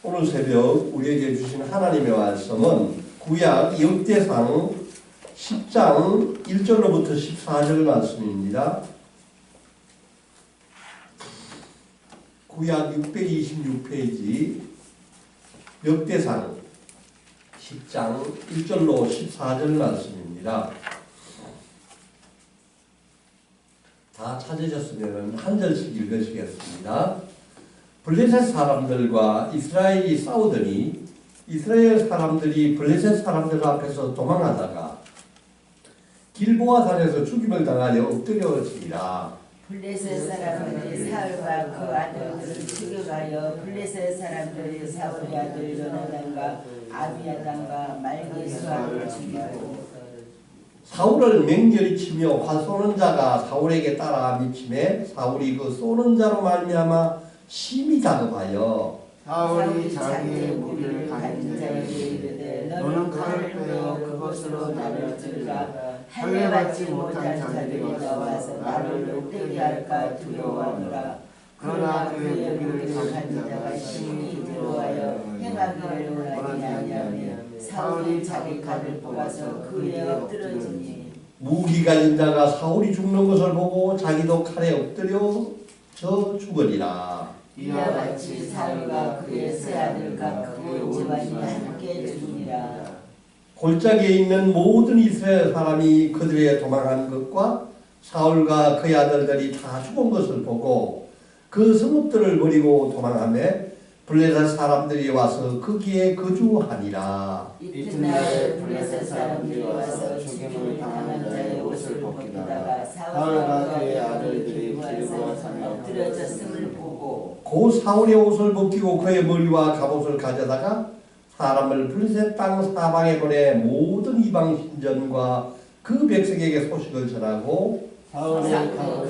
오늘 새벽 우리에게 주신 하나님의 말씀은 구약 역대상 10장 1절로부터 14절 말씀입니다. 구약 626페이지 역대상 10장 1절로 14절 말씀입니다. 다 찾으셨으면 한 절씩 읽으시겠습니다. 블레셋 사람들과 이스라엘이 싸우더니 이스라엘 사람들이 블레셋 사람들 앞에서 도망하다가 길보아 산에서 죽임을 당하여 엎드려지니라. 블레셋 사람들이 사울과 그 아들들을 죽여가여 블레셋 사람들이 사울의 아들 요나단과 아비아단과 말기수아를 죽이고 사울을 맹렬히 치며 활 쏘는 자가 사울에게 따라 미침에 사울이 그 쏘는 자로 말미암아 심히 다급하여 사울이 자기의 무기를 가진 자에게 이르되 너는 칼을 빼어 그것으로 나를 찔라 할례받지 못한 자들이 나와서 나를 욕되게 할까 두려워하노라. 그러나 그의 무기를 가진 자가 심히 두려워하여 행하기를 원하지 아니하며 사울이 자기 칼을 뽑아서 그에 엎드러지니 무기 가진 자가 사울이 죽는 것을 보고 자기도 칼에 엎드려 져 죽으리라. 이와 같이 사울과 그의 세 아들과 그의 집안이 함께 죽으니라. 골짜기에 있는 모든 이스라엘 사람이 그들의 도망한 것과 사울과 그의 아들들이 다 죽은 것을 보고 그 성읍들을 버리고 도망하며 블레셋 사람들이 와서 거기에 거주하니라. 이튿날 블레셋 사람들이 와서 죽임을 당한 자의 옷을 벗기다가 사울과 그의 아들들이 길보아 산에 엎드려졌음을 보고 고 사울의 옷을 벗기고 그의 머리와 갑옷을 가져다가 사람을 블레셋 땅 사방에 보내 모든 이방 신전과 그 백성에게 소식을 전하고 사울의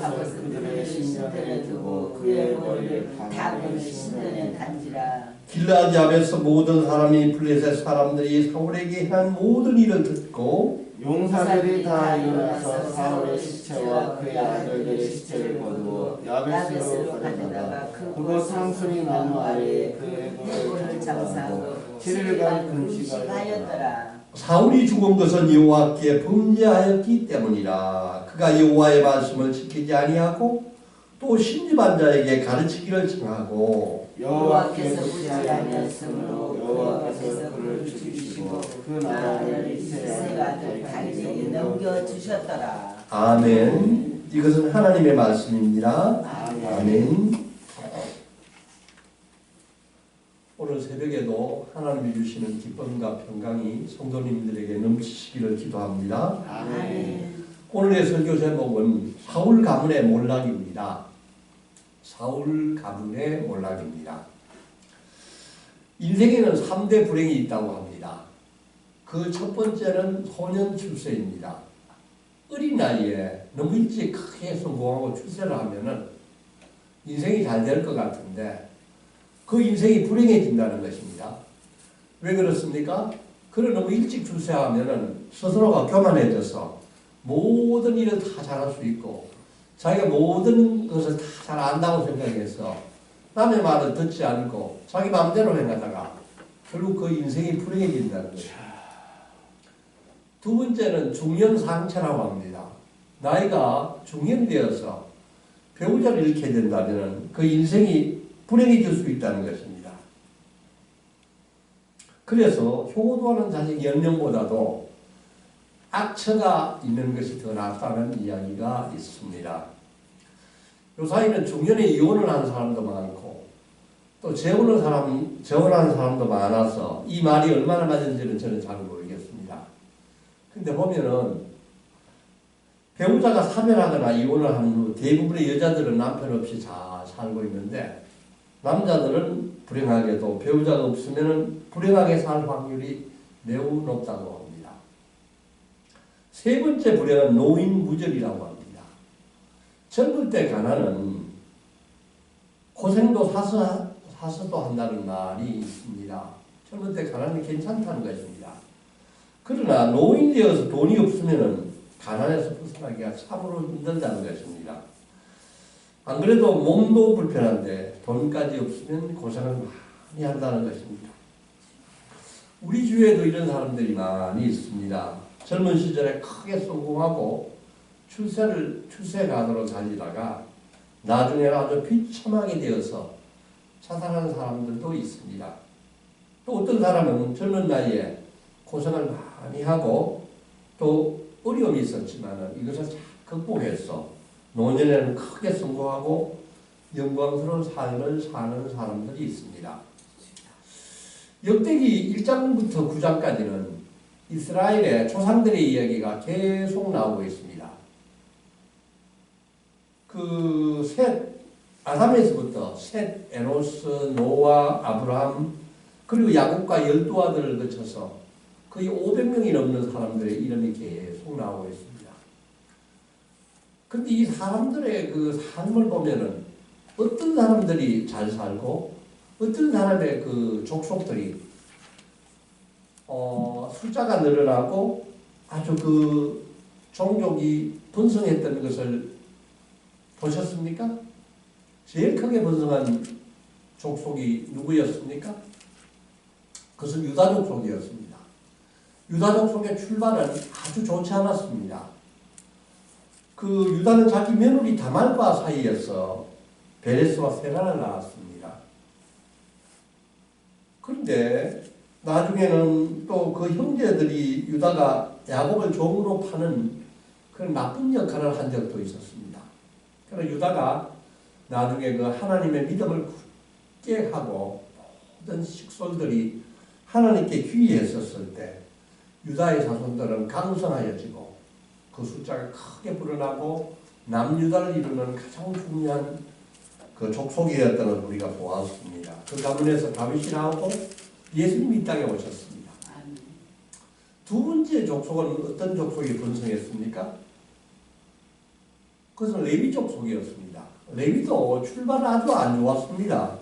갑옷을 그들의 신전에 두고 그의 머리를 다그의 신전에 단지라. 길라디압에서 모든 사람이 블레셋 사람들이 사울에게 행한 모든 일을 듣고 용사들이 다 일어나서 사울의 시체와 그의 아들들의 시체를 거두어 야베스로 가져다가 그곳 상수리 나무 아래에 그의 해골을 장사하고 7일간 금식하였더라. 사울이 죽은 것은 여호와께 범죄하였기 때문이라. 그가 여호와의 말씀을 지키지 아니하고 또 신집한 자에게 가르치기를 청하고 여호와께서 보지 아니하였으므로 여호와께서 그를 죽이시고 그 나라를 이스라엘 아들 다윗에게 넘겨주셨더라. 아멘. 이것은 하나님의 말씀입니다. 아멘. 오늘 새벽에도 하나님이 주시는 기쁨과 평강이 성도님들에게 넘치시기를 기도합니다. 아멘. 오늘의 설교 제목은 사울 가문의 몰락입니다. 사울 가문의 몰락입니다. 인생에는 3대 불행이 있다고 합니다. 그 첫 번째는 소년 출세입니다. 어린 나이에 너무 일찍 크게 성공하고 출세를 하면은 인생이 잘 될 것 같은데 그 인생이 불행해진다는 것입니다. 왜 그렇습니까? 그를 너무 일찍 출세하면은 스스로가 교만해져서 모든 일을 다 잘할 수 있고 자기가 모든 것을 다 잘 안다고 생각해서 남의 말을 듣지 않고 자기 마음대로 행하다가 결국 그 인생이 불행해진다는 거죠. 두 번째는 중년상처라고 합니다. 나이가 중년이 되어서 배우자를 잃게 된다면 그 인생이 불행해질 수 있다는 것입니다. 그래서 효도하는 자식 연령보다도 악처가 있는 것이 더 낫다는 이야기가 있습니다. 요사이는 중년에 이혼을 하는 사람도 많고 또 재혼하는 사람도 많아서 이 말이 얼마나 맞은지는 저는 잘 모르겠습니다. 근데 보면은 배우자가 사별하거나 이혼을 한 후 대부분의 여자들은 남편 없이 잘 살고 있는데 남자들은 불행하게도 배우자가 없으면 불행하게 살 확률이 매우 높다고 합니다. 세 번째 불행은 노인무절이라고 합니다. 젊을 때 가난은 고생도 사서도 한다는 말이 있습니다. 젊을 때 가난이 괜찮다는 것입니다. 그러나 노인 되어서 돈이 없으면 가난에서 벗어나기가 참으로 힘들다는 것입니다. 안 그래도 몸도 불편한데 돈까지 없으면 고생을 많이 한다는 것입니다. 우리 주위에도 이런 사람들이 많이 있습니다. 젊은 시절에 크게 성공하고 출세가도로 달리다가 나중에 아주 비참하게 되어서 자살하는 사람들도 있습니다. 또 어떤 사람은 젊은 나이에 고생을 많이 하고 또 어려움이 있었지만 이것을 잘 극복해서 노년에는 크게 성공하고 영광스러운 삶을 사는 사람들이 있습니다. 역대기 1장부터 9장까지는 이스라엘의 조상들의 이야기가 계속 나오고 있습니다. 아담에서부터 셋, 에노스, 노아, 아브라함 그리고 야곱과 12아들을 거쳐서 거의 500명이 넘는 사람들의 이름이 계속 나오고 있습니다. 근데 이 사람들의 그 삶을 보면은 어떤 사람들이 잘 살고 어떤 사람의 그 족속들이 숫자가 늘어나고 아주 그 종족이 번성했던 것을 보셨습니까? 제일 크게 번성한 족속이 누구였습니까? 그것은 유다 족속이었습니다. 유다 족속의 출발은 아주 좋지 않았습니다. 그 유다는 자기 며느리 다말과 사이에서 베레스와 세라를 낳았습니다. 그런데 나중에는 또 그 형제들이 유다가 야곱을 종으로 파는 그런 나쁜 역할을 한 적도 있었습니다. 그래서 유다가 나중에 그 하나님의 믿음을 굳게 하고 모든 식솔들이 하나님께 귀의했었을 때 유다의 자손들은 강성하여지고 그 숫자가 크게 불어나고 남유다를 이루는 가장 중요한 그 족속이었다는 걸 우리가 보았습니다. 그 가문에서 다윗이 나오고 예수님이 이 땅에 오셨습니다. 두 번째 족속은 어떤 족속이 번성했습니까? 그것은 레위 족속이었습니다. 레위도 출발은 아주 안 좋았습니다.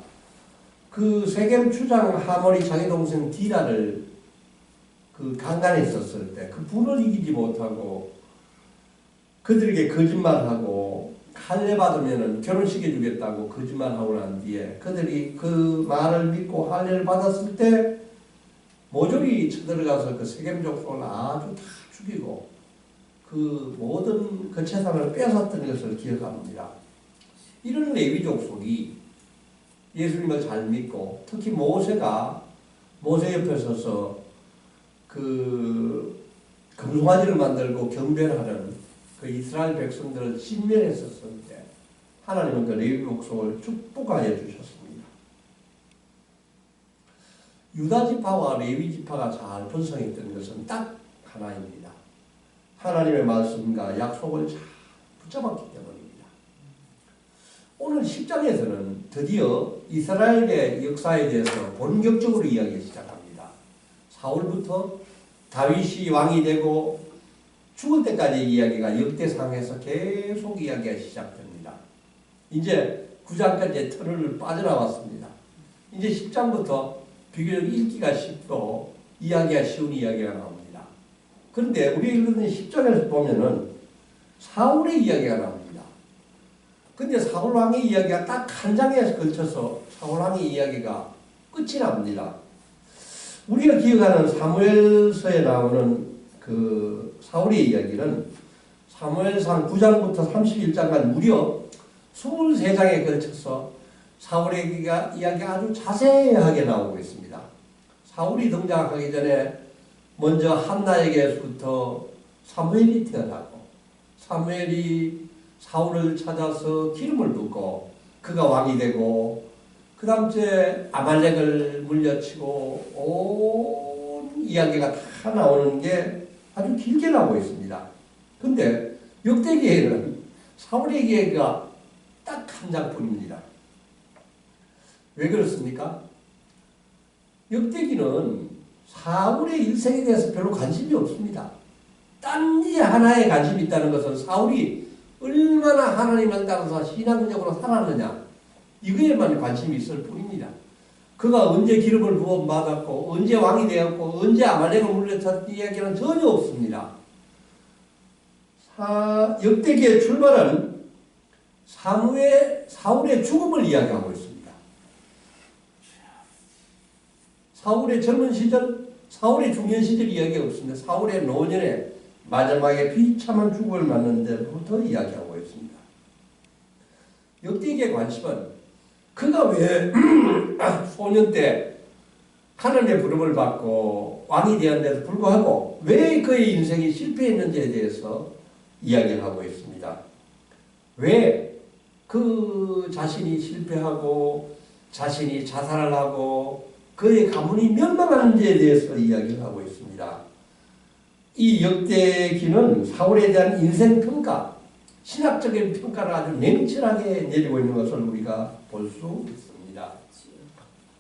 그 세겜 추장 하몰이 자기 동생 디라를 그 강간했었을 때 그 분을 이기지 못하고 그들에게 거짓말하고 할례 받으면 결혼시켜 주겠다고 거짓말하고 난 뒤에 그들이 그 말을 믿고 할례를 받았을 때 모조리 쳐들어가서 그 세겜 족속을 아주 다 죽이고 그 모든 그 재산을 뺏었던 것을 기억합니다. 이런 레위 족속이 예수님을 잘 믿고 특히 모세 옆에 서서 그 금송아지를 만들고 경배하는 그 이스라엘 백성들을 진멸했었을 때 하나님은 그 레위 족속을 축복하여 주셨습니다. 유다 지파와 레위 지파가 잘 번성했던 것은 딱 하나입니다. 하나님의 말씀과 약속을 잘 붙잡았기 때문입니다. 오늘 10장에서는 드디어 이스라엘의 역사에 대해서 본격적으로 이야기 시작합니다. 사울부터 다윗이 왕이 되고 죽을 때까지 이야기가 역대상에서 계속 이야기가 시작됩니다. 이제 9장까지 터널을 빠져나왔습니다. 이제 10장부터 비교적 읽기가 쉽고 이야기가 쉬운 이야기가 나옵니다. 그런데 우리 읽는 10장에서 보면은 사울의 이야기가 나옵니다. 근데 사울 왕의 이야기가 딱 한 장에 걸쳐서 사울 왕의 이야기가 끝이 납니다. 우리가 기억하는 사무엘서에 나오는 그 사울의 이야기는 사무엘상 9장부터 31장까지 무려 23장에 걸쳐서 사울의 이야기가 아주 자세하게 나오고 있습니다. 사울이 등장하기 전에 먼저 한나에게부터 사무엘이 태어나고 사무엘이 사울을 찾아서 기름을 붓고 그가 왕이 되고 그 다음째 아말렉을 물려치고 온 이야기가 다 나오는 게 아주 길게 나오고 있습니다. 근데 역대기에는 사울의 이야기가 딱 한 장뿐입니다. 왜 그렇습니까? 역대기는 사울의 일생에 대해서 별로 관심이 없습니다. 딴 일 하나에 관심이 있다는 것은 사울이 얼마나 하나님을 따라서 신앙적으로 살았느냐 이거에만 관심이 있을 뿐입니다. 그가 언제 기름을 부어받았고 언제 왕이 되었고 언제 아말렉을 물려쳤던 이야기는 전혀 없습니다. 역대기의 출발은 사울의 죽음을 이야기하고 있습니다. 사울의 젊은 시절, 사울의 중년 시절 이야기가 없습니다. 사울의 노년에 마지막에 비참한 죽음을 맞는 데부터 이야기하고 있습니다. 역대기의 관심은 그가 왜 소년 때 하나님의 부름을 받고 왕이 되었는데도 불구하고 왜 그의 인생이 실패했는지에 대해서 이야기를 하고 있습니다. 왜 그 자신이 실패하고 자신이 자살을 하고 그의 가문이 멸망하는지에 대해서 이야기를 하고 있습니다. 이 역대기는 사울에 대한 인생 평가, 신학적인 평가를 아주 냉철하게 내리고 있는 것을 우리가 볼 수 있습니다.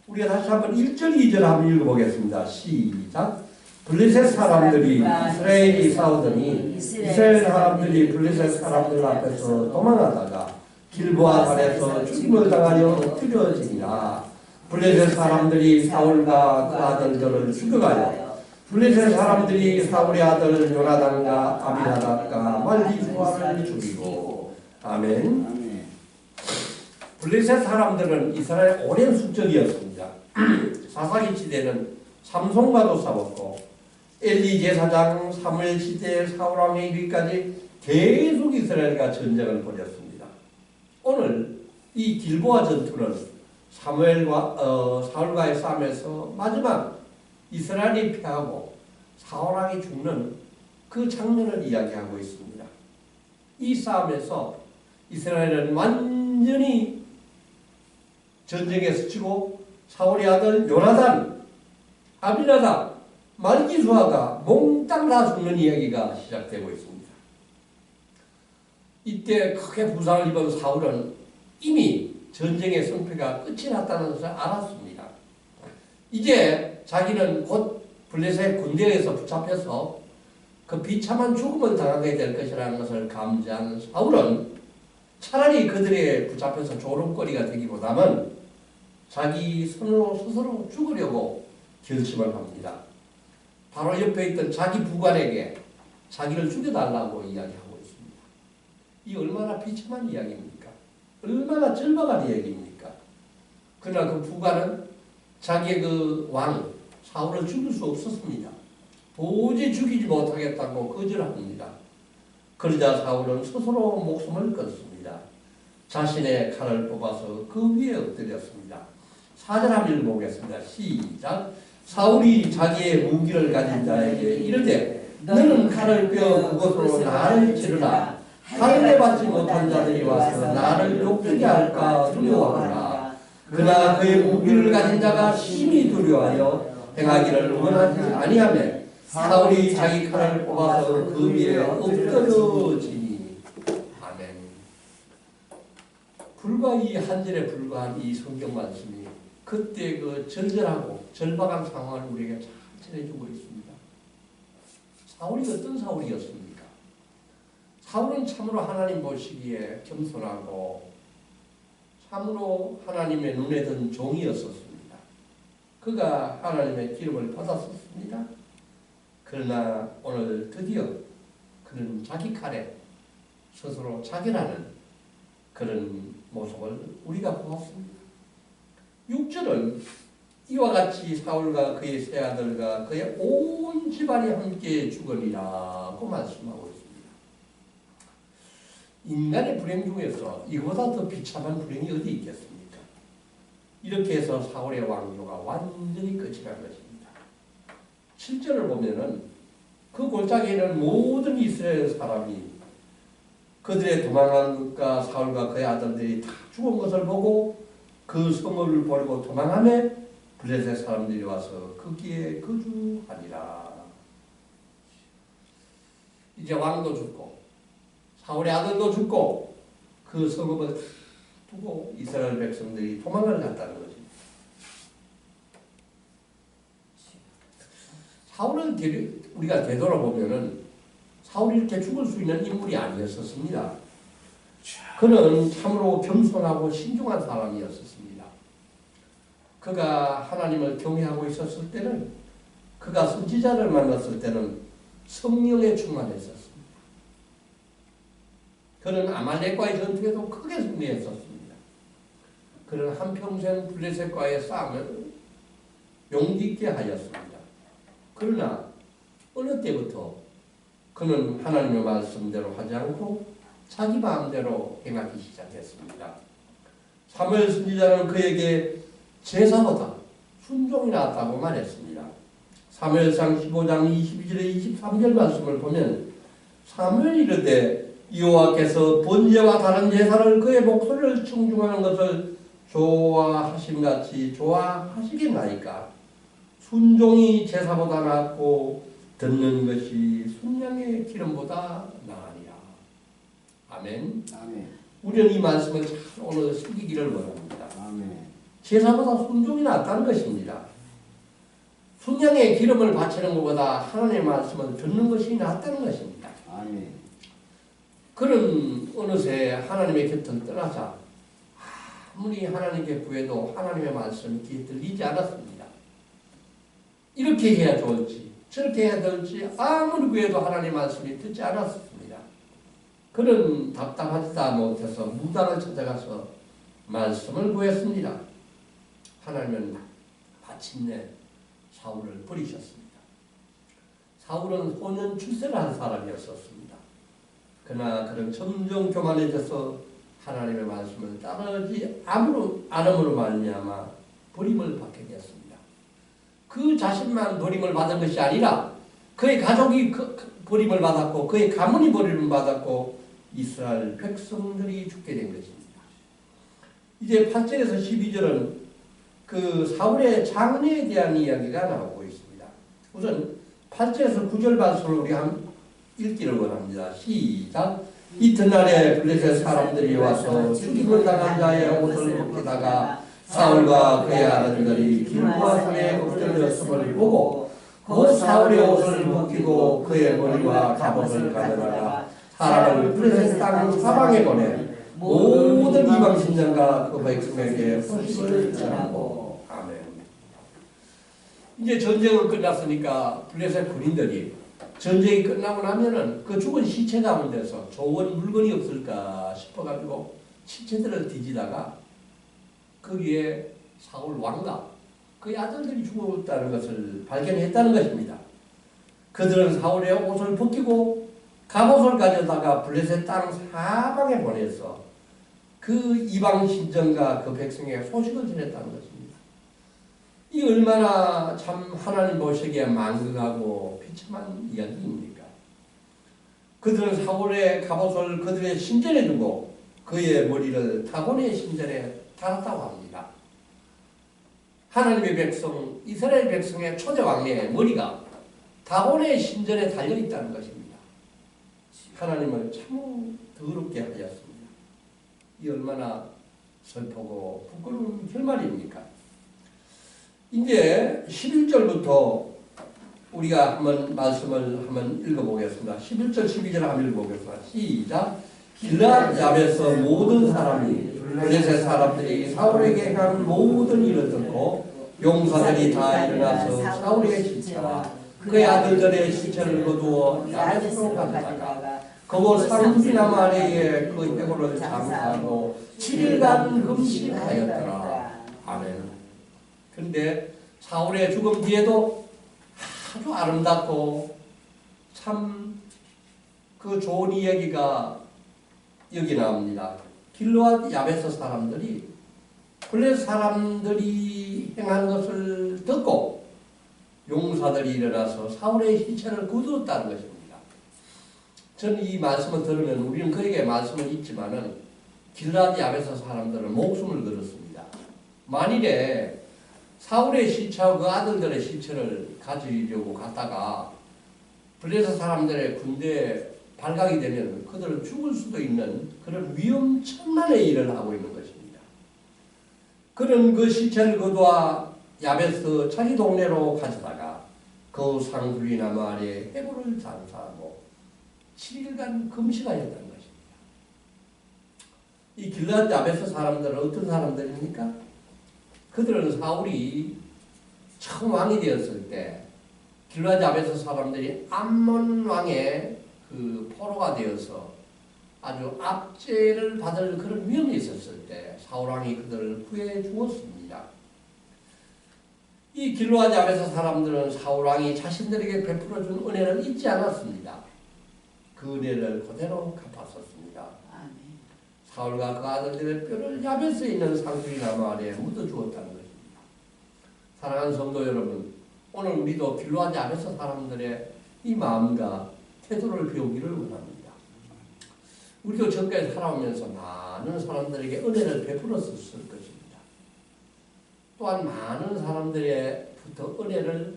우리가 다시 한번 1절, 2절 한번 읽어보겠습니다. 시작. 블레셋 사람들이 이스라엘이 싸우더니 이스라엘 사람들이 블레셋 사람들 앞에서 도망하다가 길보아 산에서 죽임을 당하여 엎드려지니라. 블레셋 사람들이 사울과 그 아들들을 죽여가요. 블레셋 사람들이 사울의 아들 요나단과 아비나답과 말기수아를 죽이고. 아멘. 블레셋 사람들은 이스라엘 오랜 숙적이었습니다. 사사기 시대는 삼손과도 싸웠고 엘리 제사장 사무엘 시대 사울 왕에 이르기까지 계속 이스라엘과 전쟁을 벌였습니다. 오늘 이 길보아 전투는 사울과의 싸움에서 마지막 이스라엘이 패하고 사울 왕이 죽는 그 장면을 이야기하고 있습니다. 이 싸움에서 이스라엘은 완전히 전쟁에서 지고 사울의 아들 요나단, 아비나답, 말기수아가 몽땅 다 죽는 이야기가 시작되고 있습니다. 이때 크게 부상을 입은 사울은 이미 전쟁의 승패가 끝이 났다는 것을 알았습니다. 이제 자기는 곧 블레셋 군대에서 붙잡혀서 그 비참한 죽음을 당하게 될 것이라는 것을 감지한 사울은 차라리 그들에 붙잡혀서 조롱거리가 되기보다는 자기 손으로 스스로 죽으려고 결심을 합니다. 바로 옆에 있던 자기 부관에게 자기를 죽여달라고 이야기하고 있습니다. 이 얼마나 비참한 이야기입니까? 얼마나 절박한 이야기입니까? 그러나 그 부관은 자기의 그 왕 사울을 죽일 수 없었습니다. 도저히 죽이지 못하겠다고 거절합니다. 그러자 사울은 스스로 목숨을 끊습니다. 자신의 칼을 뽑아서 그 위에 엎드렸습니다. 4절 한번 읽어보겠습니다. 시작. 사울이 자기의 무기를 가진 자에게 이르되 너는 칼을 빼어 그것으로 나를 치르라. 칼을 받지 못한 자들이 와서 나를 욕되게 할까 두려워하라. 그러나 그의 무기를 가진 자가 심히 두려워하여 행하기를 원하지 아니하며 사울이 자기 칼을 뽑아서 그 위에 엎드려지니. 아멘. 불과 이 한 절에 불과한 이 성경 말씀이 그때 그 절절하고 절박한 상황을 우리에게 잘 전해주고 있습니다. 사울이 어떤 사울이었습니까? 사울은 참으로 하나님 보시기에 겸손하고 참으로 하나님의 눈에 든 종이었었습니다. 그가 하나님의 기름을 받았었습니다. 그러나 오늘 드디어 그는 자기 칼에 스스로 자결하는 그런 모습을 우리가 보았습니다. 6절은 이와 같이 사울과 그의 세 아들과 그의 온 집안이 함께 죽으리라고 말씀하고 있습니다. 인간의 불행 중에서 이보다 더 비참한 불행이 어디 있겠습니까? 이렇게 해서 사울의 왕조가 완전히 끝이 난 것입니다. 7절을 보면은 그 골짜기에는 모든 이스라엘 사람이 그들의 도망한 것과 사울과 그의 아들들이 다 죽은 것을 보고 그 성읍을 버리고 도망하며 블레셋 사람들이 와서 거기에 거주하니라. 이제 왕도 죽고 사울의 아들도 죽고 그 성읍을 두고 이스라엘 백성들이 도망을 갔다는 거지. 사울은 우리가 되돌아보면은 사울이 이렇게 죽을 수 있는 인물이 아니었었습니다. 그는 참으로 겸손하고 신중한 사람이었었습니다. 그가 하나님을 경외하고 있었을 때는, 그가 선지자를 만났을 때는 성령에 충만했었습니다. 그는 아말렉과의 전투에도 크게 승리했었습니다. 그는 한평생 블레셋과의 싸움을 용기 있게 하였습니다. 그러나 어느 때부터 그는 하나님의 말씀대로 하지 않고 자기 마음대로 행하기 시작했습니다. 사무엘 선지자는 그에게 제사보다 순종이 낫다고 말했습니다. 사무엘상 15장 22절에 23절 말씀을 보면 사무엘이 이르되 여호와께서 번제와 다른 제사를 그의 목소리를 청중하는 것을 좋아하심같이 좋아하시겠나이까. 순종이 제사보다 낫고 듣는 것이 순양의 기름보다 나으리라. 아멘. 아멘. 우리는 이 말씀을 잘 오늘 숨기기를 원합니다. 아멘. 제사보다 순종이 낫다는 것입니다. 순양의 기름을 바치는 것보다 하나님의 말씀을 듣는 것이 낫다는 것입니다. 아멘. 그는 어느새 하나님의 곁을 떠나자 아무리 하나님께 구해도 하나님의 말씀이 귀에 들리지 않았습니다. 이렇게 해야 좋을지 저렇게 해야 될지 아무리 구해도 하나님의 말씀이 듣지 않았습니다. 그는 답답하지도 못해서 무당을 찾아가서 말씀을 구했습니다. 하나님은 마침내 사울을 버리셨습니다. 사울은 혼연 출세를 한 사람이었습니다. 그러나 그는 점점 교만해져서 하나님의 말씀을 따르지 않음으로 말미암아 버림을 받게 되었습니다. 그 자신만 버림을 받은 것이 아니라 그의 가족이 버림을 받았고 그의 가문이 버림을 받았고 이스라엘 백성들이 죽게 된 것입니다. 이제 8절에서 12절은 그 사울의 장래에 대한 이야기가 나오고 있습니다. 우선 8절에서 9절 말씀을 우리 읽기를 원합니다. 시작. 이튿날에 블레셋 사람들이 와서 죽임을 당한 자의 옷을 벗기다가 사울과 그의 아들들이 길보아 산에 엎드렸음을 보고 곧 사울의 옷을 벗기고 그의 머리와 갑옷을 가져다가 사람을 블레셋 땅 사방에 보내 모든 이방 신장과 그 백성에게 소식을 전하고. 아멘. 이제 전쟁은 끝났으니까 블레셋 군인들이 전쟁이 끝나고 나면은 그 죽은 시체 가운데서 좋은 물건이 없을까 싶어가지고 시체들을 뒤지다가 거기에 사울 왕과 그의 아들들이 죽었다는 것을 발견했다는 것입니다. 그들은 사울의 옷을 벗기고 갑옷을 가져다가 블레셋 땅 사방에 보내서 그 이방 신전과 그 백성에게 소식을 전했다는 것입니다. 이 얼마나 참 하나님 보시기에 망극하고 비참한 이야기입니까? 그들은 사울의 갑옷을 그들의 신전에 두고 그의 머리를 다곤의 신전에 달았다고 합니다. 하나님의 백성, 이스라엘 백성의 초대 왕의 머리가 다곤의 신전에 달려있다는 것입니다. 하나님을 참 더럽게 하였습니다. 이 얼마나 슬프고 부끄러운 결말입니까? 이제 11절부터 우리가 한번 말씀을 한번 읽어보겠습니다. 11절, 12절 한번 읽어보겠습니다. 시작. 길랏 야베스 모든 사람이 블레셋 사람들이 사울에게 행한 모든 일을 듣고 용사들이 다 일어나서 사울의 시체와 그의 아들들의 시체를 거두어 야베스로 가져다가 그곳 상수리나무 아래에 그 해골을 장사하고 7일간 금식하였더라. 아멘. 그런데 사울의 죽음 뒤에도 아주 아름답고 참 그 좋은 이야기가 여기 나옵니다. 길르앗 야베스 사람들이 블레셋 사람들이 행한 것을 듣고 용사들이 일어나서 사울의 시체를 거두었다는 것입니다. 저는 이 말씀을 들으면 우리는 그에게 말씀을 읽지만은 길르앗 야베스 사람들은 목숨을 걸었습니다. 만일에 사울의 시체와 그 아들들의 시체를 가지려고 갔다가 블레셋 사람들의 군대에 발각이 되면 그들은 죽을 수도 있는 그런 위험천만의 일을 하고 있는 것입니다. 그는 그 시체를 거두어 야베스 자기 동네로 가져다가 그 상수리 나무 아래 해골을 장사하고 7일간 금식하였다는 것입니다. 이 길랏 야베스 사람들은 어떤 사람들입니까? 그들은 사울이 처음 왕이 되었을 때 길랏 야베스 사람들이 암몬 왕의 그 포로가 되어서 아주 압제를 받을 그런 위험이 있었을 때 사울 왕이 그들을 구해 주었습니다. 이 길로아 잡에서 사람들은 사울 왕이 자신들에게 베풀어준 은혜를 잊지 않았습니다. 그 은혜를 그대로 갚았었습니다. 아멘. 사울과 그 아들들의 뼈를 야베스에 있는 상수리 나무 아래에 묻어주었다는 것입니다. 사랑하는 성도 여러분, 오늘 우리도 길로아 잡에서 사람들의 이 마음과 태도를 배우기를 원합니다. 우리도 지금까지 살아오면서 많은 사람들에게 은혜를 베풀었을 것입니다. 또한 많은 사람들의부터 은혜를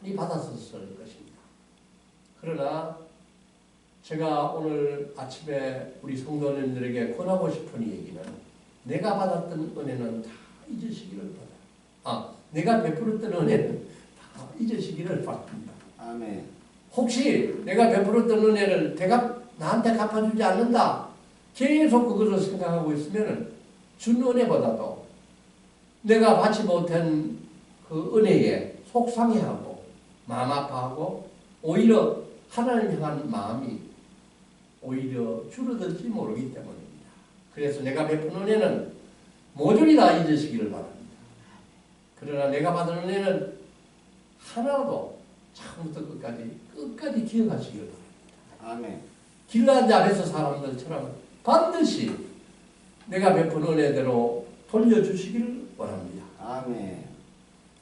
많이 받았었을 것입니다. 그러나 제가 오늘 아침에 우리 성도님들에게 권하고 싶은 얘기는 내가 받았던 은혜는 다 잊으시기를 바랍니다. 내가 베풀었던 은혜는 다 잊으시기를 바랍니다. 아멘. 혹시 내가 베풀었던 은혜를 나한테 갚아주지 않는다. 계속 그것을 생각하고 있으면 준 은혜보다도 내가 받지 못한 그 은혜에 속상해하고 마음 아파하고 오히려 하나님 향한 마음이 오히려 줄어들지 모르기 때문입니다. 그래서 내가 베푼 은혜는 모조리 다 잊으시기를 바랍니다. 그러나 내가 받은 은혜는 하나도 처음부터 끝까지 기억하시기를 바랍니다. 아멘. 길로아 잡에서 사람들처럼 반드시 내가 베푼 은혜대로 돌려주시기를 원합니다. 아멘.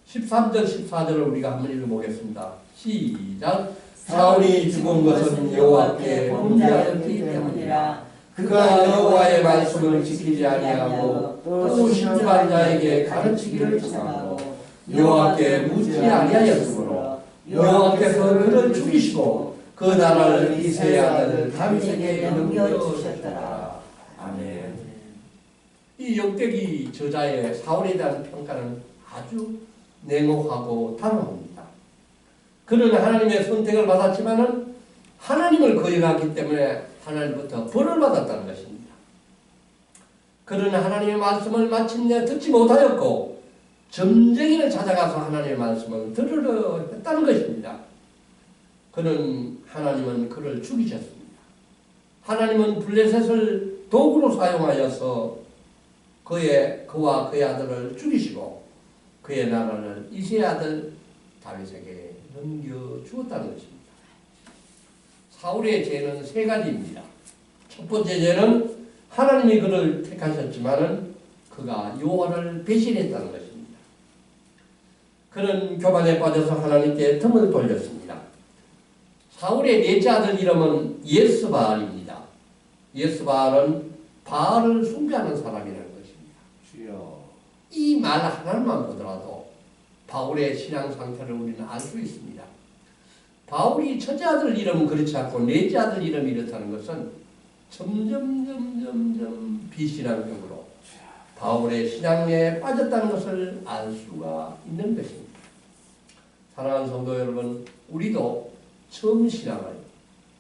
13절 14절을 우리가 한번 읽어보겠습니다. 시작. 사울이 죽은 것은 여호와께 범죄하였기 때문이라. 그가 여호와의 말씀을 지키지 아니하고 또 심판자에게 가르치기를 청하고 여호와께 묻지 아니하였으므로 여호와께서 그를 죽이시고 그 나라를 이새의 아들 다윗에게 넘겨주셨더라. 아멘. 이 역대기 저자의 사울에 대한 평가는 아주 냉혹하고 단호합니다. 그는 하나님의 선택을 받았지만은 하나님을 거역하기 때문에 하나님부터 벌을 받았다는 것입니다. 그는 하나님의 말씀을 마침내 듣지 못하였고 점쟁이를 찾아가서 하나님의 말씀을 들으려 했다는 것입니다. 하나님은 그를 죽이셨습니다. 하나님은 블레셋을 도구로 사용하여서 그와 그의 아들을 죽이시고 그의 나라를 이새의 아들 다윗에게 넘겨주었다는 것입니다. 사울의 죄는 세 가지입니다. 첫 번째 죄는 하나님이 그를 택하셨지만은 그가 여호와를 배신했다는 것입니다. 그는 교만에 빠져서 하나님께 등을 돌렸습니다. 사울의 넷째 아들 이름은 예스바알입니다. 예스바알은 바알을 숭배하는 사람이라는 것입니다. 주여. 이 말 하나만 보더라도 바울의 신앙 상태를 우리는 알 수 있습니다. 바울이 첫째 아들 이름은 그렇지 않고 넷째 아들 이름이 이렇다는 것은 점점 비신앙적으로 바울의 신앙에 빠졌다는 것을 알 수가 있는 것입니다. 사랑하는 성도 여러분, 우리도 처음 신앙을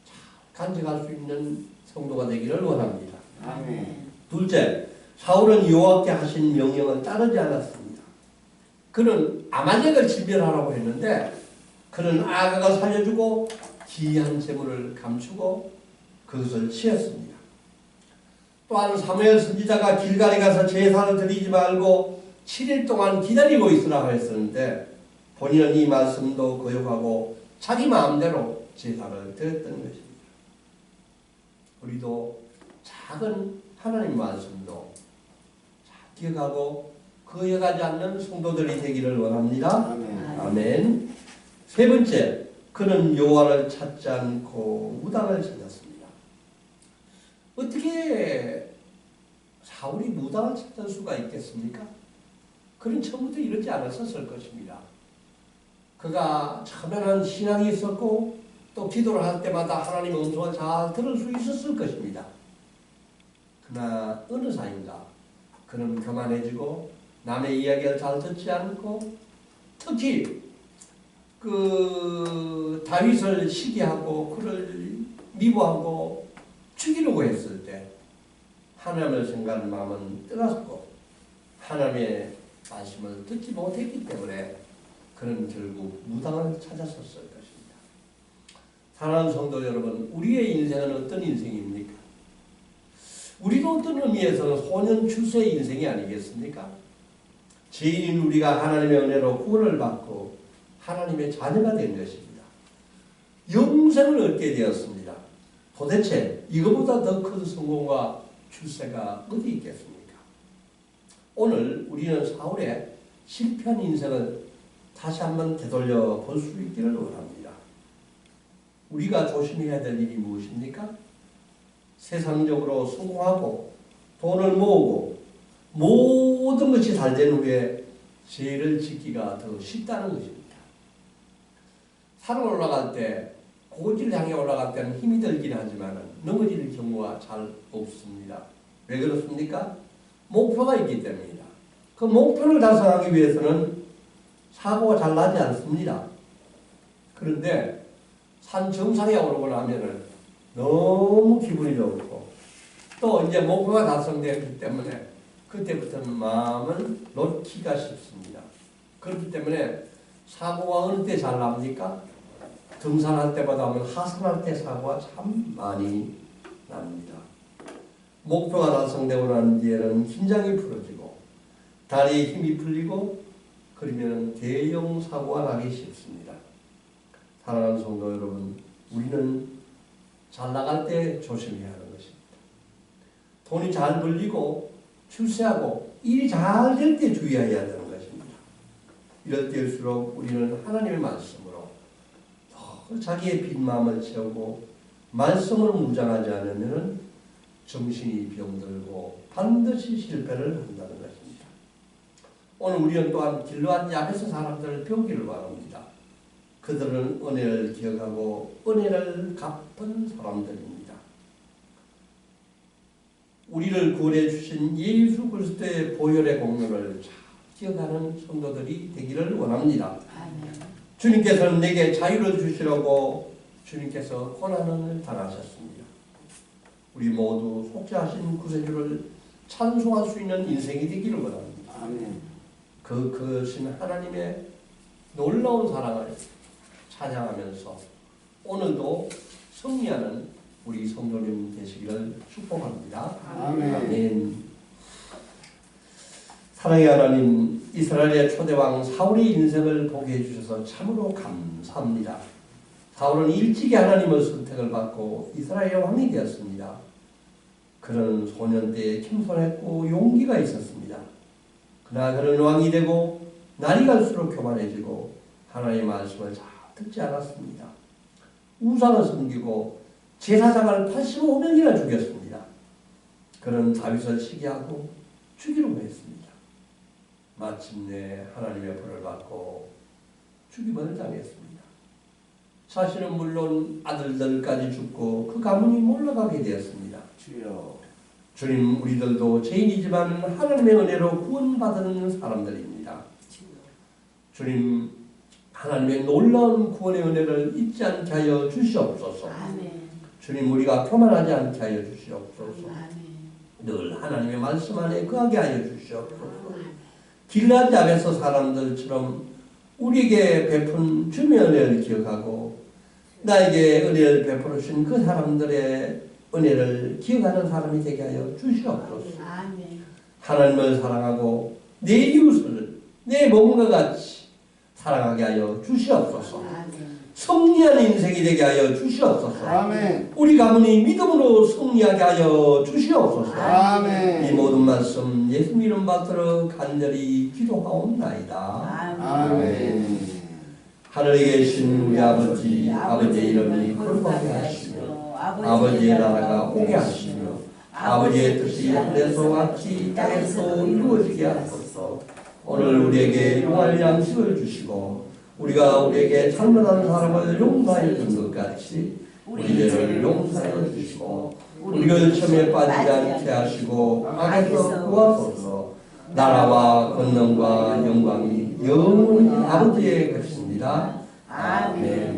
잘 간직할 수 있는 성도가 되기를 원합니다. 아멘. 둘째, 사울은 여호와께 하신 명령을 따르지 않았습니다. 그는 아말렉을 진멸하라고 했는데 그는 아가가 살려주고 귀한 재물을 감추고 그것을 취했습니다. 또한 사무엘 선지자가 길갈에 가서 제사를 드리지 말고 7일 동안 기다리고 있으라고 했었는데 본인은 이 말씀도 거역하고 자기 마음대로 제사를 드렸던 것입니다. 우리도 작은 하나님 말씀도 잘 기억하고 거역하지 않는 성도들이 되기를 원합니다. 아멘. 아멘. 세 번째, 그는 여호와를 찾지 않고 무당을 찾았습니다. 어떻게 사울이 무당을 찾을 수가 있겠습니까? 그는 처음부터 이러지 않았었을 것입니다. 그가 처음에는 신앙이 있었고 또 기도를 할 때마다 하나님 음성을 잘 들을 수 있었을 것입니다. 그러나 어느 사이인가 그는 교만해지고 남의 이야기를 잘 듣지 않고 특히 그 다윗을 시기하고 그를 미워하고 죽이려고 했을 때 하나님을 생각하는 마음은 뜨겁고 하나님의 말씀을 듣지 못했기 때문에 그는 결국 무당을 찾았었을 것입니다. 사랑하는 성도 여러분, 우리의 인생은 어떤 인생입니까? 우리도 어떤 의미에서는 소년 출세의 인생이 아니겠습니까? 죄인인 우리가 하나님의 은혜로 구원을 받고 하나님의 자녀가 된 것입니다. 영생을 얻게 되었습니다. 도대체 이거보다 더 큰 성공과 출세가 어디 있겠습니까? 오늘 우리는 사울의 실패한 인생을 다시 한번 되돌려 볼 수 있기를 원합니다. 우리가 조심해야 될 일이 무엇입니까? 세상적으로 성공하고 돈을 모으고 모든 것이 잘 된 후에 죄를 짓기가 더 쉽다는 것입니다. 산을 올라갈 때 고지를 향해 올라갈 때는 힘이 들긴 하지만 넘어질 경우가 잘 없습니다. 왜 그렇습니까? 목표가 있기 때문입니다. 그 목표를 달성하기 위해서는 사고가 잘 나지 않습니다. 그런데 산 정상에 오르고 나면은 너무 기분이 좋고 또 이제 목표가 달성되기 때문에 그때부터는 마음을 놓기가 쉽습니다. 그렇기 때문에 사고가 어느 때 잘 납니까? 등산할 때보다 하산할 때 사고가 참 많이 납니다. 목표가 달성되고 난 뒤에는 긴장이 풀어지고 다리에 힘이 풀리고 그러면 대형 사고가 나기 쉽습니다. 사랑하는 성도 여러분, 우리는 잘 나갈 때 조심해야 하는 것입니다. 돈이 잘 벌리고 출세하고 일이 잘 될 때 주의해야 되는 것입니다. 이럴 때일수록 우리는 하나님의 말씀으로 더 자기의 빈 마음을 채우고 말씀을 무장하지 않으면 정신이 병들고 반드시 실패를 한다는 것입니다. 오늘 우리는 또한 길르앗 야베스 사람들을 배우기를 바랍니다. 그들은 은혜를 기억하고 은혜를 갚은 사람들입니다. 우리를 구원해 주신 예수 그리스도의 보혈의 공로를 잘 기억하는 성도들이 되기를 원합니다. 주님께서는 내게 자유를 주시려고 주님께서 고난을 당하셨습니다. 우리 모두 속죄하신 구세주를 찬송할 수 있는 인생이 되기를 원합니다. 아멘. 그신 하나님의 놀라운 사랑을 찬양하면서 오늘도 승리하는 우리 성도님 되시기를 축복합니다. 아멘. 아멘. 사랑의 하나님, 이스라엘의 초대왕 사울의 인생을 보게 해주셔서 참으로 감사합니다. 사울은 일찍이 하나님의 선택을 받고 이스라엘의 왕이 되었습니다. 그는 소년 때에 겸손했고 용기가 있었습니다. 그러나 그는 왕이 되고 날이 갈수록 교만해지고 하나님의 말씀을 잘 듣지 않았습니다. 우상을 섬기고 제사장을 85명이나 죽였습니다. 그는 다윗을 시기하고 죽이려고 했습니다. 마침내 하나님의 벌을 받고 죽임을 당했습니다. 자신은 물론 아들들까지 죽고 그 가문이 몰락하게 되었습니다. 주여. 주님, 우리들도 죄인이지만 하나님의 은혜로 구원받은 사람들입니다. 주님, 하나님의 놀라운 구원의 은혜를 잊지 않게 하여 주시옵소서. 아멘. 주님, 우리가 교만하지 않게 하여 주시옵소서. 아멘. 늘 하나님의 말씀 안에 거하게 하여 주시옵소서. 길르앗 야베스 사람들처럼 우리에게 베푼 주님의 은혜를 기억하고 나에게 은혜를 베풀어 주신 그 사람들의 은혜를 기억하는 사람이 되게 하여 주시옵소서. 아멘. 하나님을 사랑하고 내 이웃을 내 몸과 같이 사랑하게 하여 주시옵소서. 아멘. 승리하는 인생이 되게 하여 주시옵소서. 아멘. 우리 가문이 믿음으로 승리하게 하여 주시옵소서. 아멘. 이 모든 말씀 예수 이름 받들어 간절히 기도하옵나이다. 아멘. 하늘에 계신 우리 아버지, 아버지의 이름이 거룩하게 하시며 아버지의 나라가 오게 하시며 아버지의 뜻이 하늘에서 같이 땅에서 이루어지게 하소서. 오늘 우리에게 용할 양식을 주시고 우리가 우리에게 잘못한 사람을 용서하여 준 것 같이 우리 죄를 용서하여 주시고 우리를 시험에 빠지지 않게 하시고 악에서 구하소서. 나라와 권능과 영광이 영원히 아버지의 것입니다. 아멘.